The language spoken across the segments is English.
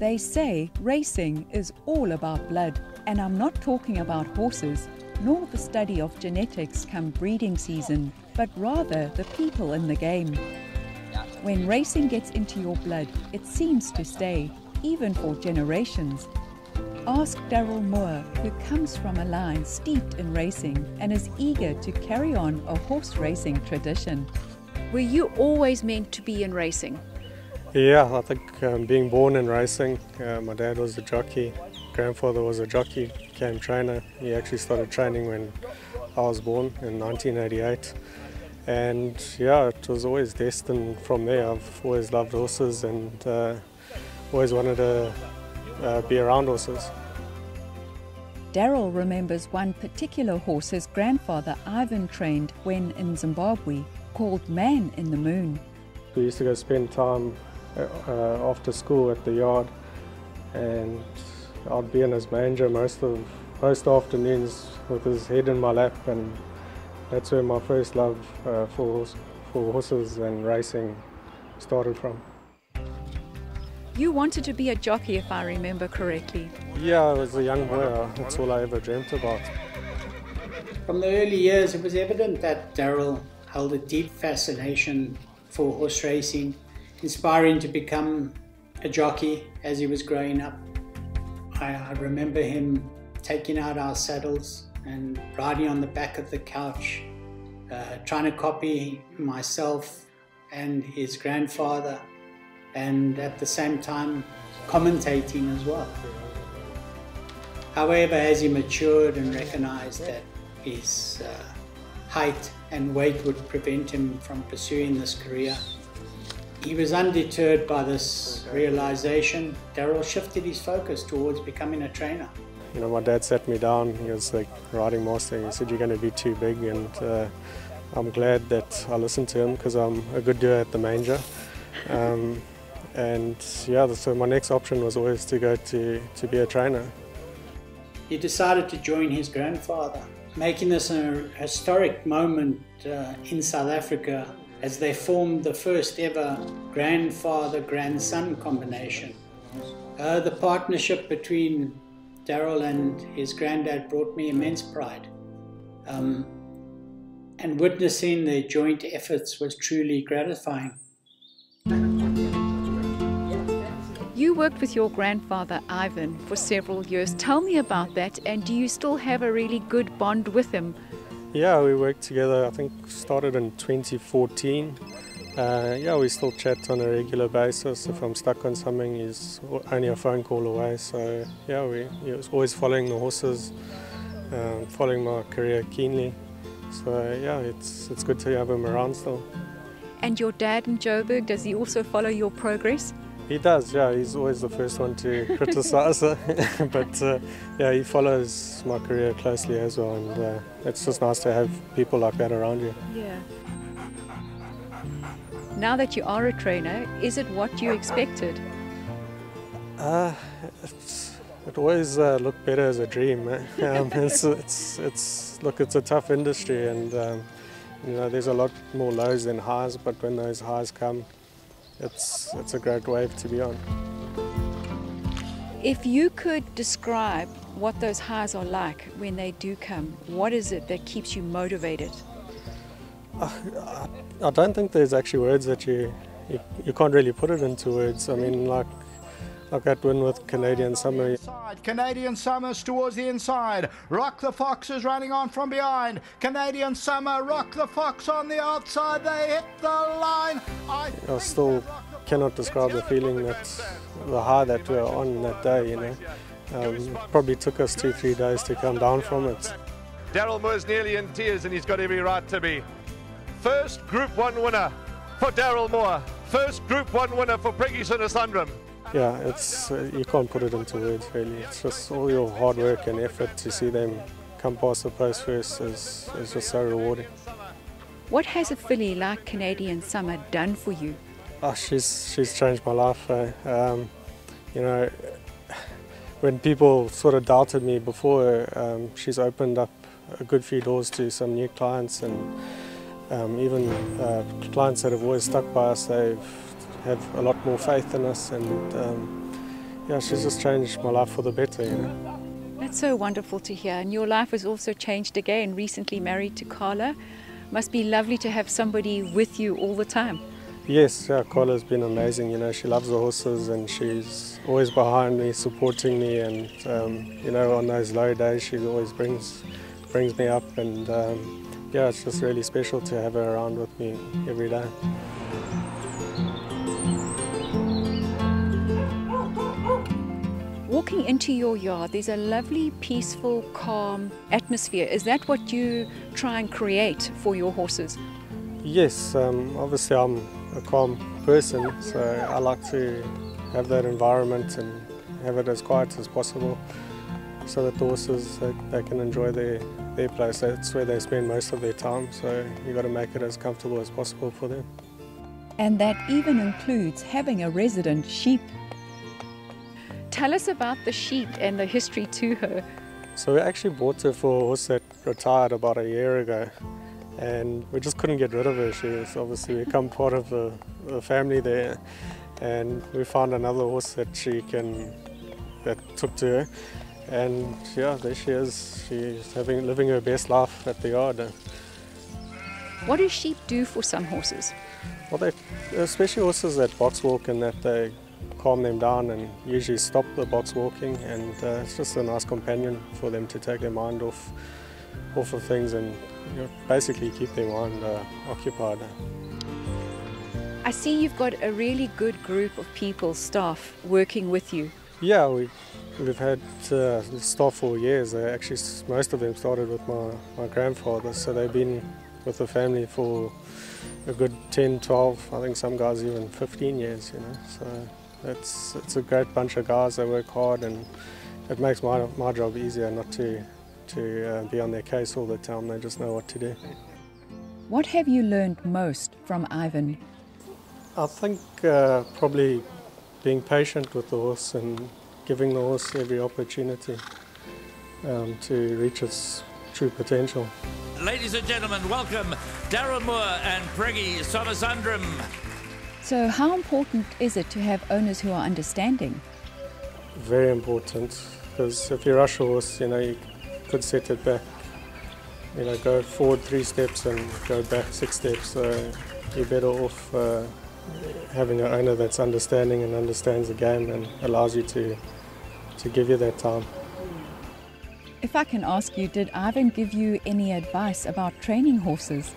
They say racing is all about blood, and I'm not talking about horses, nor the study of genetics come breeding season, but rather the people in the game. When racing gets into your blood, it seems to stay, even for generations. Ask Daryl Moore, who comes from a line steeped in racing and is eager to carry on a horse racing tradition. Were you always meant to be in racing? Yeah, I think being born in racing, my dad was a jockey, grandfather was a jockey, became trainer. He actually started training when I was born in 1988. And yeah, it was always destined from there. I've always loved horses and always wanted to be around horses. Daryl remembers one particular horse his grandfather Ivan trained when in Zimbabwe, called Man in the Moon. We used to go spend time after school at the yard, and I'd be in his manger most afternoons with his head in my lap, and that's where my first love for horses and racing started from. You wanted to be a jockey, if I remember correctly. Yeah, I was a young boy. That's all I ever dreamt about. From the early years, it was evident that Daryl held a deep fascination for horse racing, inspiring to become a jockey as he was growing up. I remember him taking out our saddles and riding on the back of the couch, trying to copy myself and his grandfather, and at the same time commentating as well. However, as he matured and recognized that his height and weight would prevent him from pursuing this career, he was undeterred by this realization. Daryl shifted his focus towards becoming a trainer. You know, my dad sat me down. He was like riding master. He said, "You're going to be too big," and I'm glad that I listened to him because I'm a good doer at the manger. And yeah, so my next option was always to go to be a trainer. He decided to join his grandfather, making this a historic moment in South Africa as they formed the first ever grandfather-grandson combination. The partnership between Daryl and his granddad brought me immense pride. And witnessing their joint efforts was truly gratifying. You worked with your grandfather Ivan for several years. Tell me about that, and do you still have a really good bond with him? Yeah, we worked together, I think started in 2014. Yeah, we still chat on a regular basis. If I'm stuck on something, he's only a phone call away. So yeah, he was always following the horses, following my career keenly. So yeah, it's good to have him around still. And your dad in Joburg, does he also follow your progress? He does, yeah. He's always the first one to criticize, but yeah, he follows my career closely as well, and it's just nice to have people like that around you. Yeah. Now that you are a trainer, is it what you expected? It always looked better as a dream. Look, it's a tough industry, and you know, there's a lot more lows than highs, but when those highs come, it's a great wave to be on. If you could describe what those highs are like when they do come, what is it that keeps you motivated? I don't think there's actually words that you can't really put it into words. I mean, like that win with Canadian Summer. Canadian Summer's towards the inside. Rock the Fox is running on from behind. Canadian Summer, Rock the Fox on the outside. They hit the line. I still cannot describe the feeling the high that we were on that day, you know. Probably took us 2-3 days to come down from it. Daryl Moore's nearly in tears, and he's got every right to be. First Group 1 winner for Daryl Moore. First Group 1 winner for Preggison Sundram. Yeah, it's you can't put it into words really. It's just all your hard work and effort to see them come past the post first is just so rewarding. What has a filly like Canadian Summer done for you? Oh, she's changed my life. You know, when people sort of doubted me before, she's opened up a good few doors to some new clients, and even clients that have always stuck by us, they have a lot more faith in us, and yeah, she's just changed my life for the better, you know. That's so wonderful to hear. And your life has also changed again, recently married to Carla. Must be lovely to have somebody with you all the time. Yes, yeah, Carla's been amazing, you know, she loves the horses and she's always behind me, supporting me, and, you know, on those low days she always brings me up, and yeah, it's just really special to have her around with me every day. Walking into your yard, there's a lovely, peaceful, calm atmosphere. Is that what you try and create for your horses? Yes, obviously I'm a calm person, so I like to have that environment and have it as quiet as possible so that the horses, they can enjoy their place. That's where they spend most of their time, so you've got to make it as comfortable as possible for them. And that even includes having a resident sheep. Tell us about the sheep and the history to her. So we actually bought her for a horse that retired about a year ago, and we just couldn't get rid of her. She was obviously become part of the family there, and we found another horse that took to her, and yeah, there she is. She's living her best life at the yard. What do sheep do for some horses? Well, especially horses that box walk, and that they calm them down and usually stop the box walking, and it's just a nice companion for them to take their mind off of things and, you know, basically keep their mind occupied. I see you've got a really good group of people, staff, working with you. Yeah, we've had staff for years. Actually, most of them started with my grandfather, so they've been with the family for a good 10, 12, I think some guys even 15 years, you know. So it's a great bunch of guys. They work hard, and it makes my job easier not to be on their case all the time. They just know what to do. What have you learned most from Ivan? I think probably being patient with the horse and giving the horse every opportunity to reach its true potential. Ladies and gentlemen, welcome Daryl Moore and Preggy Somasundram. So how important is it to have owners who are understanding? Very important, because if you rush a horse, you know, you could set it back, you know, go forward 3 steps and go back 6 steps. So you're better off having an owner that's understanding and understands the game and allows you to give you that time. If I can ask you, did Ivan give you any advice about training horses?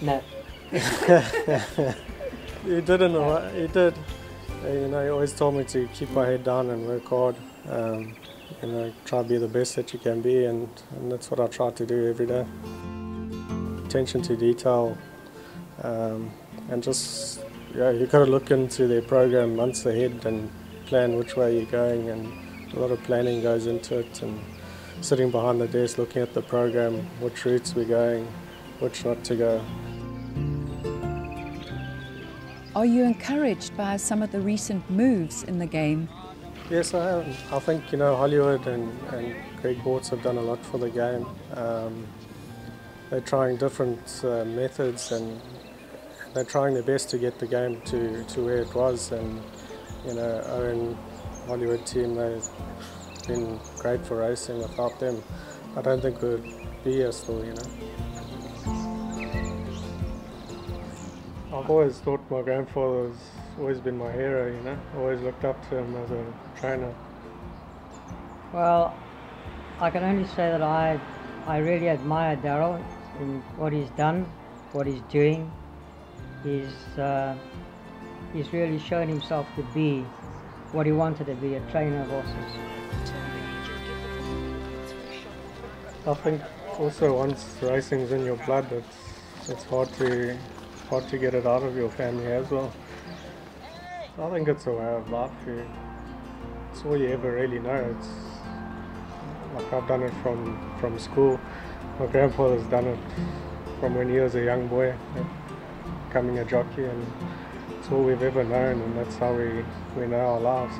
No. He didn't. He did. You know, he always told me to keep my head down and work hard. You know, try to be the best that you can be, and that's what I try to do every day. Attention to detail, and just, yeah, you got to look into their program months ahead and plan which way you're going, and a lot of planning goes into it, and sitting behind the desk looking at the program, which routes we're going, which not to go. Are you encouraged by some of the recent moves in the game? Yes, I am. I think, you know, Hollywood and Greg Bortz have done a lot for the game. They're trying different methods, and they're trying their best to get the game to where it was. And, you know, Owen, Hollywood team, they've been great for racing. Without them, I don't think we'd be here still, you know. I've always thought my grandfather's always been my hero, you know. Always looked up to him as a trainer. Well, I can only say that I really admire Daryl in what he's done, what he's doing. He's really shown himself to be what he wanted to be, a trainer of horses. I think also once racing's in your blood, it's hard to get it out of your family as well. I think it's a way of life. It's all you ever really know. It's like I've done it from school. My grandfather's done it from when he was a young boy, becoming a jockey, and it's all we've ever known, and that's how we know our lives.